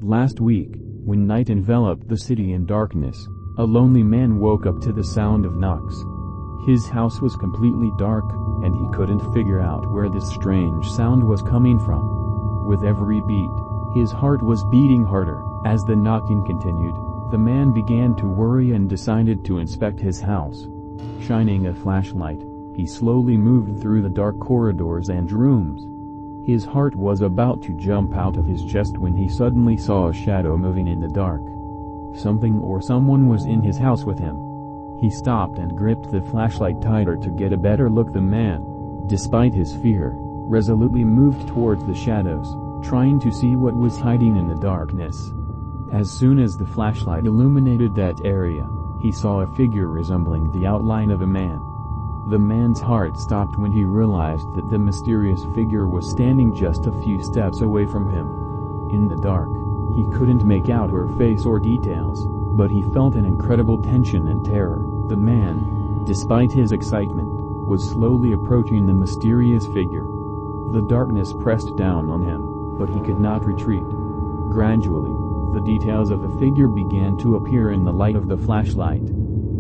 Last week, when night enveloped the city in darkness, a lonely man woke up to the sound of knocks. His house was completely dark, and he couldn't figure out where this strange sound was coming from. With every beat, his heart was beating harder. As the knocking continued, the man began to worry and decided to inspect his house. Shining a flashlight, he slowly moved through the dark corridors and rooms. His heart was about to jump out of his chest when he suddenly saw a shadow moving in the dark. Something or someone was in his house with him. He stopped and gripped the flashlight tighter to get a better look. The man, despite his fear, resolutely moved towards the shadows, trying to see what was hiding in the darkness. As soon as the flashlight illuminated that area, he saw a figure resembling the outline of a man. The man's heart stopped when he realized that the mysterious figure was standing just a few steps away from him. In the dark, he couldn't make out her face or details, but he felt an incredible tension and terror. The man, despite his excitement, was slowly approaching the mysterious figure. The darkness pressed down on him, but he could not retreat. Gradually, the details of the figure began to appear in the light of the flashlight.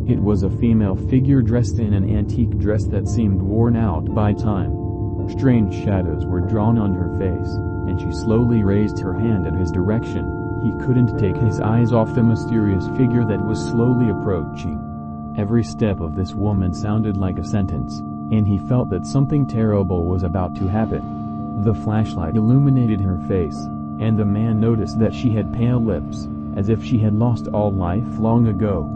It was a female figure dressed in an antique dress that seemed worn out by time. Strange shadows were drawn on her face, and she slowly raised her hand in his direction. He couldn't take his eyes off the mysterious figure that was slowly approaching. Every step of this woman sounded like a sentence, and he felt that something terrible was about to happen. The flashlight illuminated her face, and the man noticed that she had pale lips, as if she had lost all life long ago.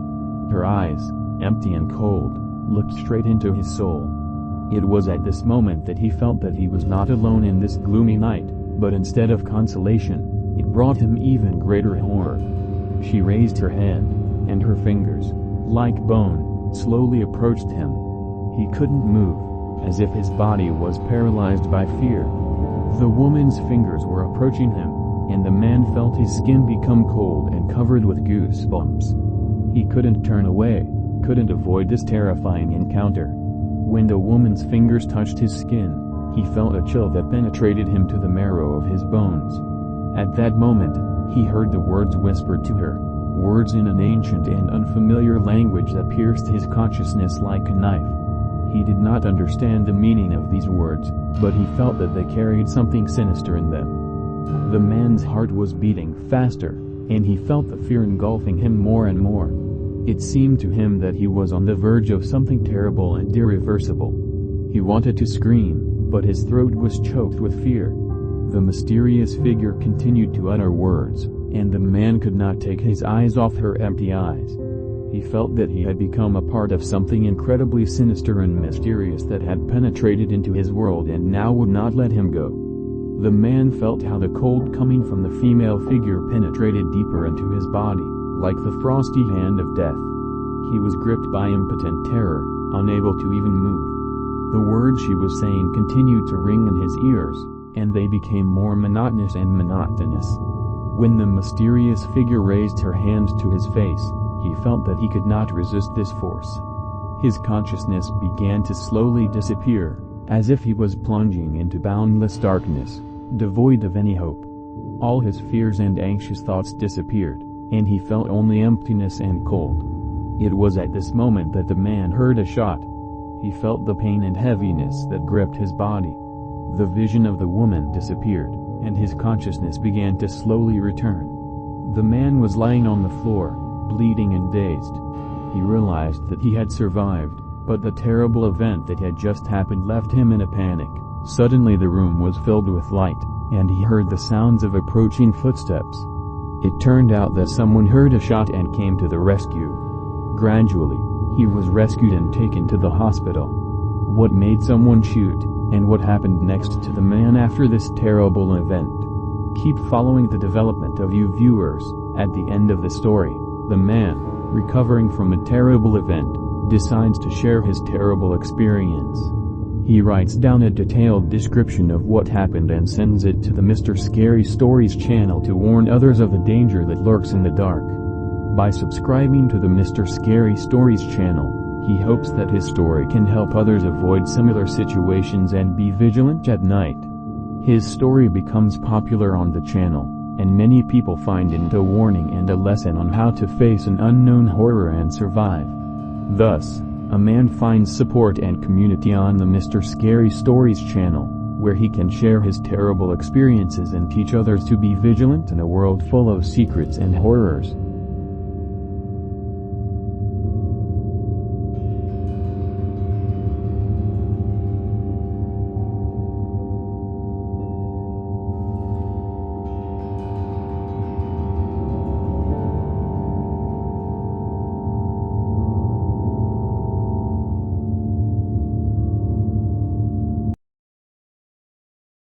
Her eyes, empty and cold, looked straight into his soul. It was at this moment that he felt that he was not alone in this gloomy night, but instead of consolation, it brought him even greater horror. She raised her hand, and her fingers, like bone, slowly approached him. He couldn't move, as if his body was paralyzed by fear. The woman's fingers were approaching him, and the man felt his skin become cold and covered with goosebumps. He couldn't turn away, couldn't avoid this terrifying encounter. When the woman's fingers touched his skin, he felt a chill that penetrated him to the marrow of his bones. At that moment, he heard the words whispered to her, words in an ancient and unfamiliar language that pierced his consciousness like a knife. He did not understand the meaning of these words, but he felt that they carried something sinister in them. The man's heart was beating faster, and he felt the fear engulfing him more and more. It seemed to him that he was on the verge of something terrible and irreversible. He wanted to scream, but his throat was choked with fear. The mysterious figure continued to utter words, and the man could not take his eyes off her empty eyes. He felt that he had become a part of something incredibly sinister and mysterious that had penetrated into his world and now would not let him go. The man felt how the cold coming from the female figure penetrated deeper into his body, like the frosty hand of death. He was gripped by impotent terror, unable to even move. The words she was saying continued to ring in his ears, and they became more monotonous and monotonous. When the mysterious figure raised her hand to his face, he felt that he could not resist this force. His consciousness began to slowly disappear, as if he was plunging into boundless darkness, devoid of any hope. All his fears and anxious thoughts disappeared, and he felt only emptiness and cold. It was at this moment that the man heard a shot. He felt the pain and heaviness that gripped his body. The vision of the woman disappeared, and his consciousness began to slowly return. The man was lying on the floor, bleeding and dazed. He realized that he had survived, but the terrible event that had just happened left him in a panic. Suddenly the room was filled with light, and he heard the sounds of approaching footsteps. It turned out that someone heard a shot and came to the rescue. Gradually, he was rescued and taken to the hospital. What made someone shoot, and what happened next to the man after this terrible event? Keep following the development of you viewers. At the end of the story, the man, recovering from a terrible event, decides to share his terrible experience. He writes down a detailed description of what happened and sends it to the Mr. Scary Stories channel to warn others of the danger that lurks in the dark. By subscribing to the Mr. Scary Stories channel, he hopes that his story can help others avoid similar situations and be vigilant at night. His story becomes popular on the channel, and many people find in it a warning and a lesson on how to face an unknown horror and survive. Thus, a man finds support and community on the Mr. Scary Stories channel, where he can share his terrible experiences and teach others to be vigilant in a world full of secrets and horrors.